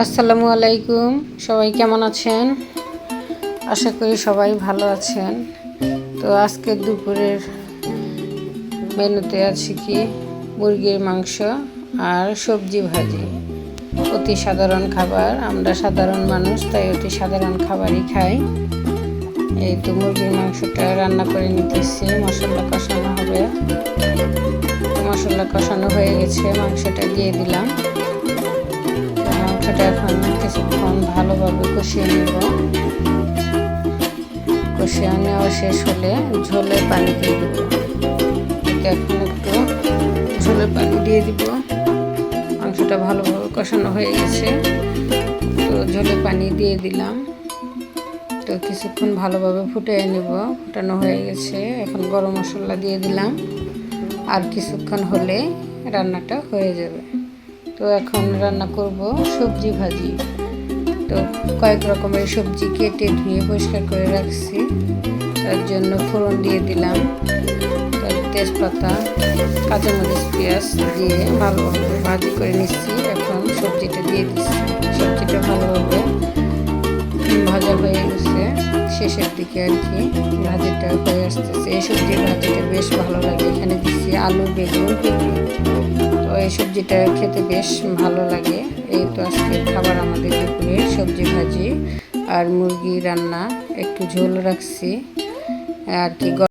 আসসালামু আলাইকুম। সবাই কেমন আছেন? আশা করি সবাই ভালো আছেন। তো আজকে দুপুরের মেনুতে আছে কি মুরগির মাংস আর সবজি ভাজি। অতি সাধারণ খাবার, আমরা সাধারণ মানুষ তাই অতি সাধারণ খাবারই খাই। এই তো মুরগির মাংসটা রান্না করে নিতেছি, মশলা কষানো হবে। মশলা কষানো হয়ে গেছে, মাংসটা দিয়ে দিলাম। মাংসটা এখন কিছুক্ষণ ভালোভাবে কষিয়ে নেব। কষিয়ে নেওয়া শেষ হলে ঝোলের পানি দিয়ে দেব। এখন একটু ঝোলের পানি দিয়ে দিব। মাংসটা ভালোভাবে কষানো হয়ে গেছে, তো ঝোলের পানি দিয়ে দিলাম। তো কিছুক্ষণ ভালোভাবে ফুটিয়ে নেব। ফুটানো হয়ে গেছে, এখন গরম মশলা দিয়ে দিলাম। আর কিছুক্ষণ হলে রান্নাটা হয়ে যাবে। তো এখন রান্না করব সবজি ভাজি। তো কয়েক রকমের সবজি কেটে ধুয়ে পরিষ্কার করে রাখছি। তার জন্য ফোড়ন দিয়ে দিলাম, তেজপাতা, কাঁচামরিচ, পেঁয়াজ দিয়ে ভালোভাবে ভাজি করে নিচ্ছি। এখন সবজিটা দিয়ে দিচ্ছি। সবজিটা ভালোভাবে ভাজা হয়ে গেছে, শেষের দিকে আর কি ভাজিটা হয়ে আসতেছে। এই সবজির ভাজিটা বেশ ভালো লাগে। এখানে দিচ্ছি আলু, বেগুন, পেঁপে। তো এই সবজিটা খেতে বেশ ভালো লাগে। এই তো আজকের খাবার আমাদের দুপুরে সবজি ভাজি আর মুরগি রান্না, একটু ঝোল রাখছি আর কি।